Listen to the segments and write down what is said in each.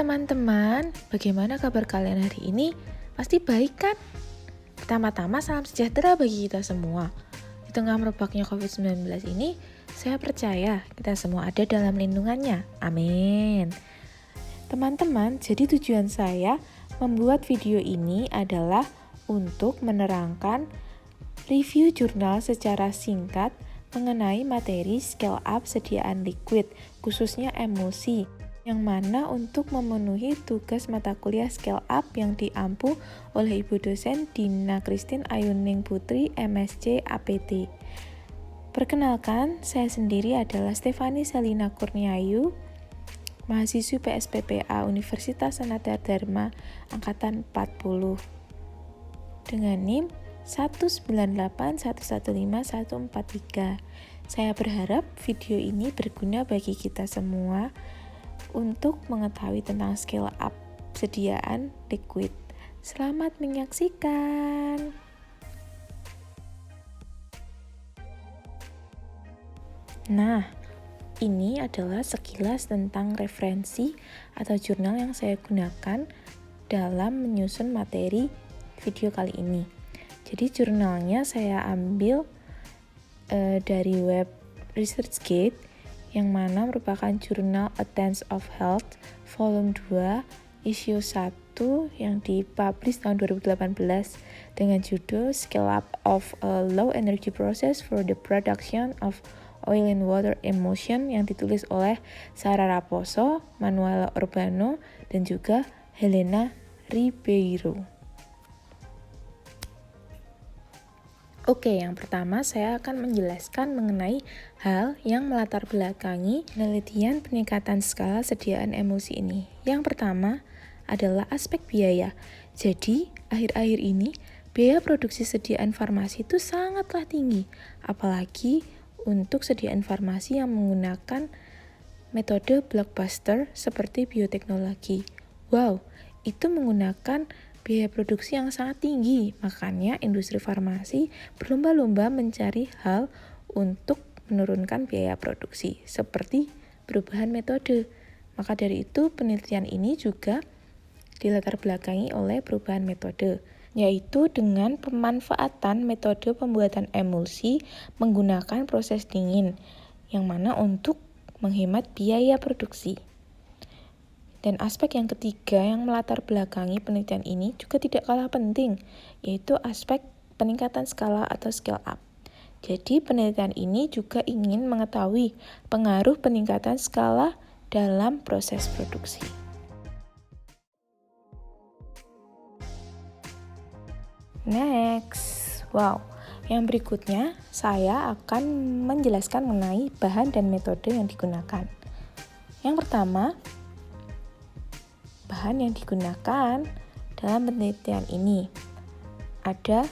teman-teman, bagaimana kabar kalian hari ini? Pasti baik kan? Pertama-tama salam sejahtera bagi kita semua. Di tengah merebaknya COVID-19 ini, saya percaya kita semua ada dalam lindungannya. Amin. Teman-teman, jadi tujuan saya membuat video ini adalah untuk menerangkan review jurnal secara singkat mengenai materi scale up sediaan liquid, khususnya emulsi, yang mana untuk memenuhi tugas mata kuliah scale up yang diampu oleh Ibu dosen Dina Christine Ayuning Putri, MSc APT. Perkenalkan, saya sendiri adalah Stefani Selina Kurniayu, mahasiswi PSPPA Universitas Sanadar Dharma Angkatan 40 dengan NIM 198115143. Saya berharap video ini berguna bagi kita semua untuk mengetahui tentang scale up sediaan liquid. Selamat menyaksikan. Nah, ini adalah sekilas tentang referensi atau jurnal yang saya gunakan dalam menyusun materi video kali ini. Jadi jurnalnya saya ambil dari web ResearchGate, yang mana merupakan jurnal Attents of Health volume 2 issue 1 yang dipublish tahun 2018 dengan judul Scale Up of a Low Energy Process for the Production of Oil and Water Emulsion, yang ditulis oleh Sarah Raposo, Manuela Urbano, dan juga Helena Ribeiro. Oke, yang pertama saya akan menjelaskan mengenai hal yang melatar belakangi penelitian peningkatan skala sediaan emulsi ini. Yang pertama adalah aspek biaya. Jadi, akhir-akhir ini biaya produksi sediaan farmasi itu sangatlah tinggi, apalagi untuk sediaan farmasi yang menggunakan metode blockbuster seperti bioteknologi. Wow, itu menggunakan biaya produksi yang sangat tinggi, makanya industri farmasi berlomba-lomba mencari hal untuk menurunkan biaya produksi, seperti perubahan metode. Maka dari itu, penelitian ini juga dilatar belakangi oleh perubahan metode, yaitu dengan pemanfaatan metode pembuatan emulsi menggunakan proses dingin, yang mana untuk menghemat biaya produksi. Dan aspek yang ketiga yang melatar belakangi penelitian ini juga tidak kalah penting, yaitu aspek peningkatan skala atau scale up. Jadi penelitian ini juga ingin mengetahui pengaruh peningkatan skala dalam proses produksi. Next, yang berikutnya saya akan menjelaskan mengenai bahan dan metode yang digunakan. Yang pertama, bahan yang digunakan dalam penelitian ini ada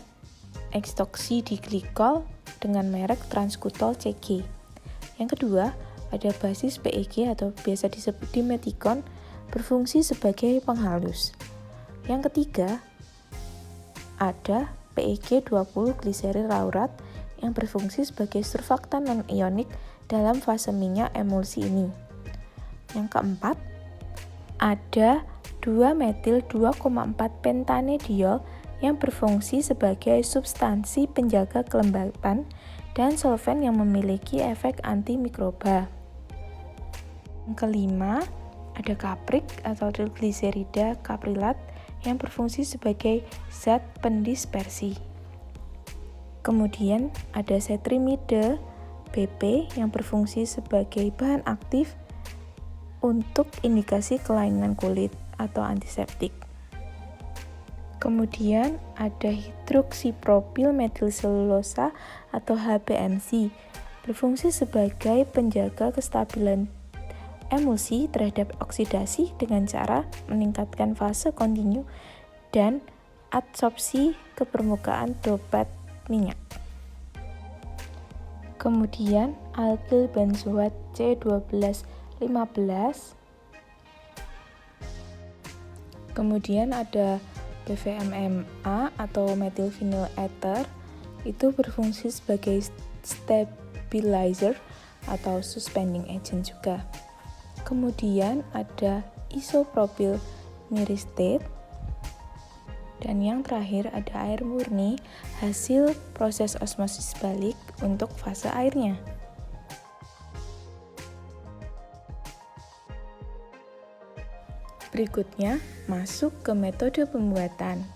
ekstoxy-D-glycol dengan merek Transcutol CG. Yang kedua, ada basis PEG atau biasa disebut dimetikon berfungsi sebagai penghalus. Yang ketiga, ada PEG 20 gliseril laurat yang berfungsi sebagai surfaktan non-ionik dalam fase minyak emulsi ini. Yang keempat, ada 2-metil 2,4 pentanediol yang berfungsi sebagai substansi penjaga kelembapan dan solvent yang memiliki efek antimikroba. Yang kelima, ada kaprik atau trigliserida kaprilat yang berfungsi sebagai zat pendispersi. Kemudian ada setrimide BP yang berfungsi sebagai bahan aktif untuk indikasi kelainan kulit atau antiseptik. Kemudian ada hidroksipropil metilselulosa atau HPMC berfungsi sebagai penjaga kestabilan emulsi terhadap oksidasi dengan cara meningkatkan fase kontinu dan adsorpsi ke permukaan dopat minyak. Kemudian alkil benzoat C12 15. Kemudian ada BVMMA atau methylphenyl ether, itu berfungsi sebagai stabilizer atau suspending agent juga. Kemudian ada isopropyl myristate. Dan yang terakhir ada air murni hasil proses osmosis balik untuk fase airnya. Berikutnya, masuk ke metode pembuatan.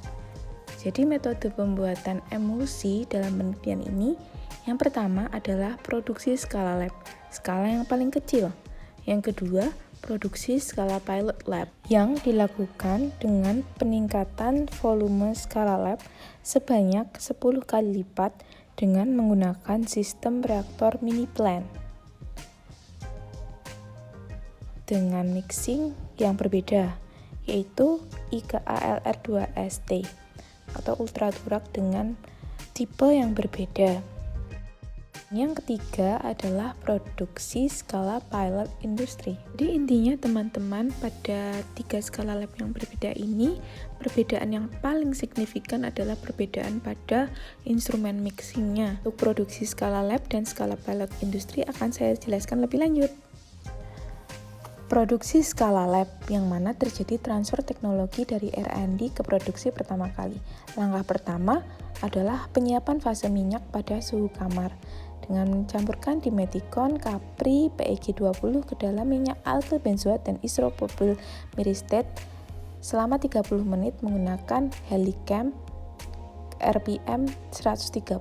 Jadi metode pembuatan emulsi dalam penelitian ini, yang pertama adalah produksi skala lab, skala yang paling kecil. Yang kedua, produksi skala pilot lab, yang dilakukan dengan peningkatan volume skala lab sebanyak 10 kali lipat dengan menggunakan sistem reaktor mini plant. Dengan mixing yang berbeda, yaitu IKALR2ST atau ultraturak dengan tipe yang berbeda. Yang ketiga adalah produksi skala pilot industri. Jadi intinya teman-teman, pada 3 skala lab yang berbeda ini, perbedaan yang paling signifikan adalah perbedaan pada instrumen mixingnya. Untuk produksi skala lab dan skala pilot industri akan saya jelaskan lebih lanjut. Produksi skala lab, yang mana terjadi transfer teknologi dari R&D ke produksi pertama kali. Langkah pertama adalah penyiapan fase minyak pada suhu kamar dengan mencampurkan dimetikon, kapri, PEG20 ke dalam minyak alkyl benzoat dan isopropyl myristate selama 30 menit menggunakan Helicam RPM 130.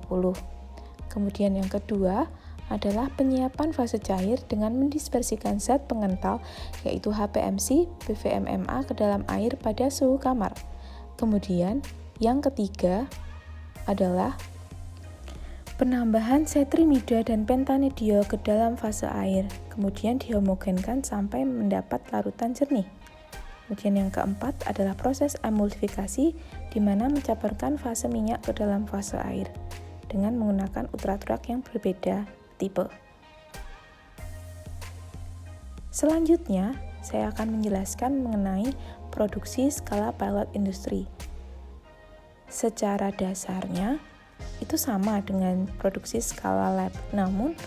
Kemudian yang kedua adalah penyiapan fase cair dengan mendispersikan zat pengental yaitu HPMC, BVMMA ke dalam air pada suhu kamar. Kemudian yang ketiga adalah penambahan setrimida dan pentanediol ke dalam fase air, kemudian dihomogenkan sampai mendapat larutan jernih. Kemudian yang keempat adalah proses emulsifikasi di mana mencampurkan fase minyak ke dalam fase air dengan menggunakan ultraturak yang berbeda tipe. Selanjutnya, saya akan menjelaskan mengenai produksi skala pilot industri. Secara dasarnya, itu sama dengan produksi skala lab, namun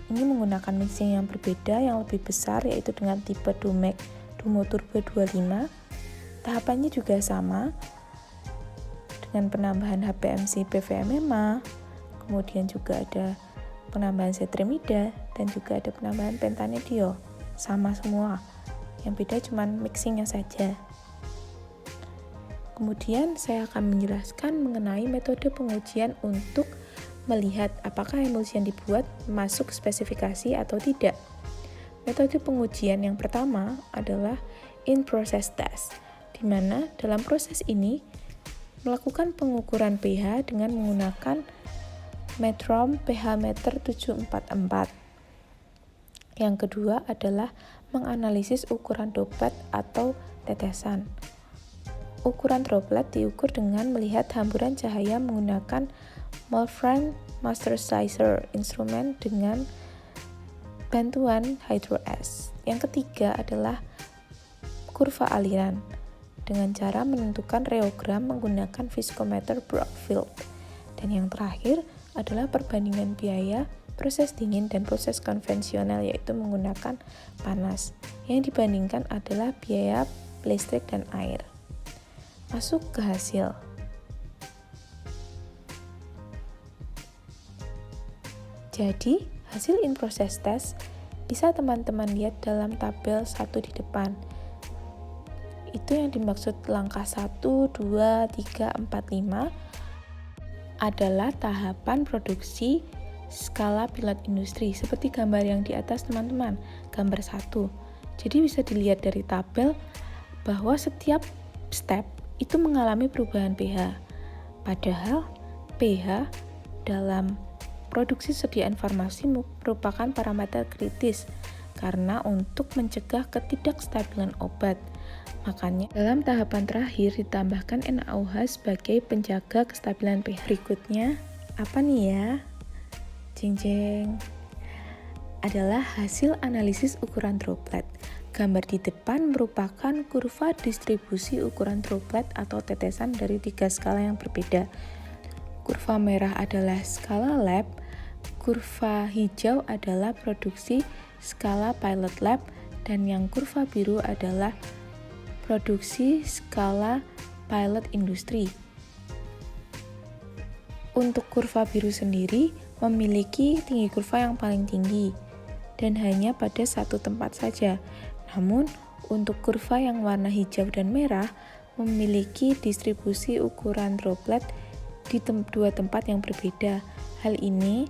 ini menggunakan mixing yang berbeda yang lebih besar, yaitu dengan tipe DOMEC Dumo Turbo 25. Tahapannya juga sama dengan penambahan HPMC BVMMA, kemudian juga ada penambahan setrimida dan juga ada penambahan pentanediol. Sama semua, yang beda cuma mixingnya saja. Kemudian saya akan menjelaskan mengenai metode pengujian untuk melihat apakah emulsi yang dibuat masuk spesifikasi atau tidak. Metode pengujian yang pertama adalah in-process test, di mana dalam proses ini melakukan pengukuran pH dengan menggunakan metrom pH meter 744. Yang kedua adalah menganalisis ukuran droplet atau tetesan. Ukuran droplet diukur dengan melihat hamburan cahaya menggunakan Wolfram Master Sizer instrumen dengan bantuan Hydro-S. Yang ketiga adalah kurva aliran dengan cara menentukan reogram menggunakan viskometer Brockfield. Dan yang terakhir adalah perbandingan biaya proses dingin dan proses konvensional, yaitu menggunakan panas. Yang dibandingkan adalah biaya listrik dan air. Masuk ke hasil. Jadi, hasil in-process test bisa teman-teman lihat dalam tabel 1 di depan. Itu yang dimaksud langkah 1, 2, 3, 4, 5 adalah tahapan produksi skala pilot industri seperti gambar yang di atas teman-teman, gambar 1. Jadi bisa dilihat dari tabel bahwa setiap step itu mengalami perubahan pH. Padahal pH dalam produksi sediaan farmasi merupakan parameter kritis karena untuk mencegah ketidakstabilan obat. Makanya dalam tahapan terakhir ditambahkan NaOH sebagai penjaga kestabilan pH. Berikutnya apa nih ya? Jeng-jeng. Adalah hasil analisis ukuran droplet. Gambar di depan merupakan kurva distribusi ukuran droplet atau tetesan dari 3 skala yang berbeda. Kurva merah adalah skala lab, kurva hijau adalah produksi skala pilot lab, Dan yang kurva biru adalah produksi skala pilot industri. Untuk kurva biru sendiri memiliki tinggi kurva yang paling tinggi dan hanya pada satu tempat saja. Namun, untuk kurva yang warna hijau dan merah memiliki distribusi ukuran droplet di dua tempat yang berbeda. Hal ini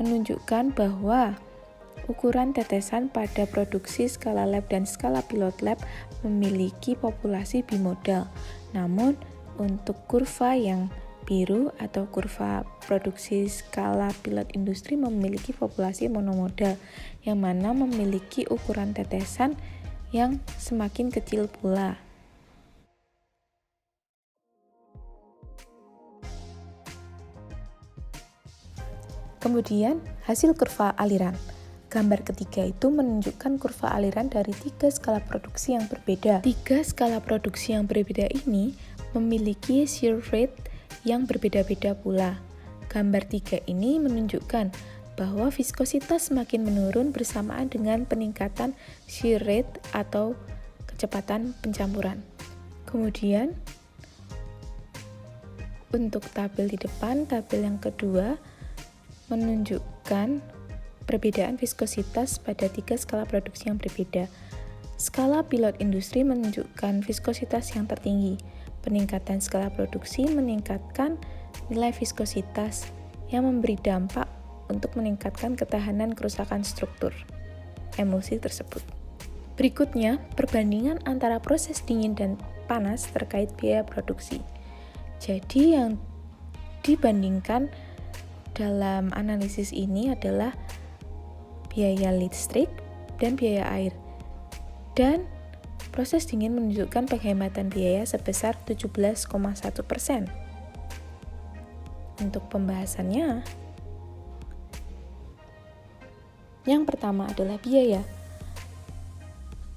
menunjukkan bahwa ukuran tetesan pada produksi skala lab dan skala pilot lab memiliki populasi bimodal. Namun, untuk kurva yang biru atau kurva produksi skala pilot industri memiliki populasi monomodal, yang mana memiliki ukuran tetesan yang semakin kecil pula. Kemudian, hasil kurva aliran. Gambar ketiga itu menunjukkan kurva aliran dari 3 skala produksi yang berbeda. 3 skala produksi yang berbeda ini memiliki shear rate yang berbeda-beda pula. Gambar 3 ini menunjukkan bahwa viskositas semakin menurun bersamaan dengan peningkatan shear rate atau kecepatan pencampuran. Kemudian, untuk tabel di depan, tabel yang kedua menunjukkan perbedaan viskositas pada 3 skala produksi yang berbeda. Skala pilot industri menunjukkan viskositas yang tertinggi. Peningkatan skala produksi meningkatkan nilai viskositas yang memberi dampak untuk meningkatkan ketahanan kerusakan struktur emulsi tersebut. Berikutnya, perbandingan antara proses dingin dan panas terkait biaya produksi. Jadi yang dibandingkan dalam analisis ini adalah biaya listrik dan biaya air. Dan proses dingin menunjukkan penghematan biaya sebesar 17,1%. Untuk pembahasannya, yang pertama adalah biaya.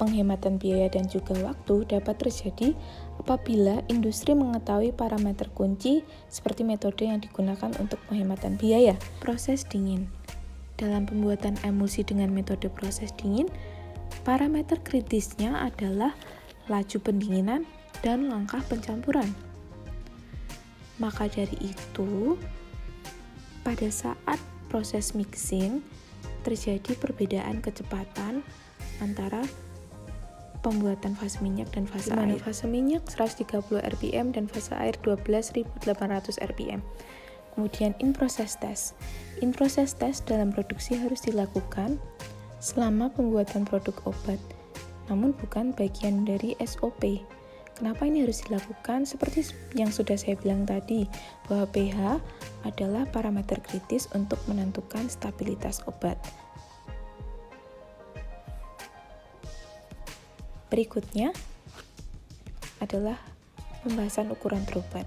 Penghematan biaya dan juga waktu dapat terjadi apabila industri mengetahui parameter kunci seperti metode yang digunakan untuk penghematan biaya. Proses dingin. Dalam pembuatan emulsi dengan metode proses dingin, parameter kritisnya adalah laju pendinginan dan langkah pencampuran. Maka dari itu, pada saat proses mixing, terjadi perbedaan kecepatan antara pembuatan fase minyak dan fase air. Fase minyak 130 rpm dan fase air 12.800 rpm. Kemudian in-process test. In-process test dalam produksi harus dilakukan selama pembuatan produk obat, namun bukan bagian dari SOP. Kenapa ini harus dilakukan? Seperti yang sudah saya bilang tadi, bahwa pH adalah parameter kritis untuk menentukan stabilitas obat. Berikutnya adalah pembahasan ukuran droplet.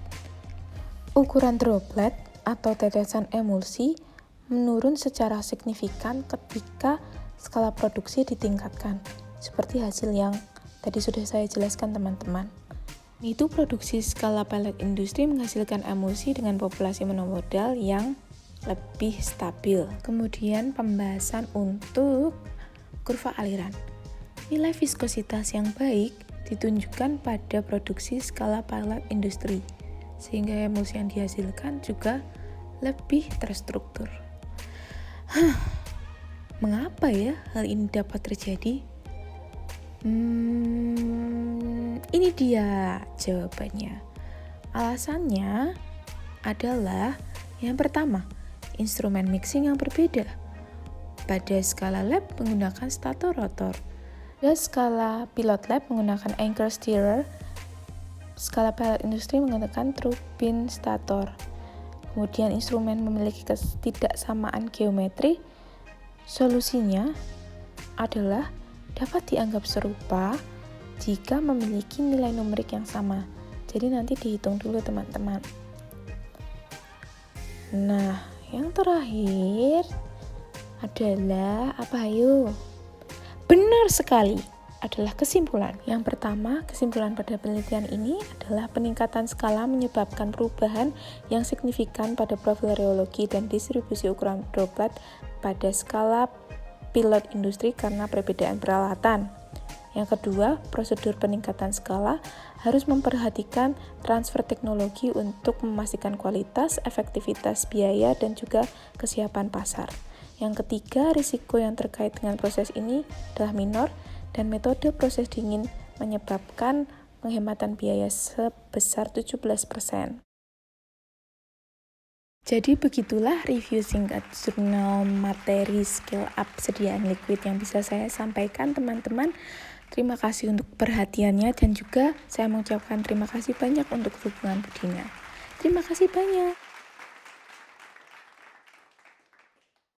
Ukuran droplet atau tetesan emulsi menurun secara signifikan ketika skala produksi ditingkatkan, seperti hasil yang tadi sudah saya jelaskan teman-teman. Itu produksi skala pilot industri menghasilkan emulsi dengan populasi monomodal yang lebih stabil. Kemudian pembahasan untuk kurva aliran. Nilai viskositas yang baik ditunjukkan pada produksi skala pilot industri, sehingga emulsi yang dihasilkan juga lebih terstruktur. Mengapa ya hal ini dapat terjadi? Ini dia jawabannya. Alasannya adalah yang pertama, instrumen mixing yang berbeda. Pada skala lab menggunakan stator rotor. Pada skala pilot lab menggunakan anchor steerer. Skala pilot industri menggunakan turbin stator. Kemudian instrumen memiliki ketidaksamaan geometri. Solusinya adalah dapat dianggap serupa jika memiliki nilai numerik yang sama. Jadi nanti dihitung dulu teman-teman. Nah, yang terakhir adalah apa ayo? Benar sekali, adalah kesimpulan. Yang pertama, kesimpulan pada penelitian ini adalah peningkatan skala menyebabkan perubahan yang signifikan pada profil reologi dan distribusi ukuran droplet pada skala pilot industri karena perbedaan peralatan. Yang kedua, prosedur peningkatan skala harus memperhatikan transfer teknologi untuk memastikan kualitas, efektivitas biaya, dan juga kesiapan pasar. Yang ketiga, risiko yang terkait dengan proses ini adalah minor, dan metode proses dingin menyebabkan penghematan biaya sebesar 17%. Jadi begitulah review singkat jurnal materi skill up sediaan liquid yang bisa saya sampaikan teman-teman. Terima kasih untuk perhatiannya dan juga saya mengucapkan terima kasih banyak untuk dukungan budinya. Terima kasih banyak.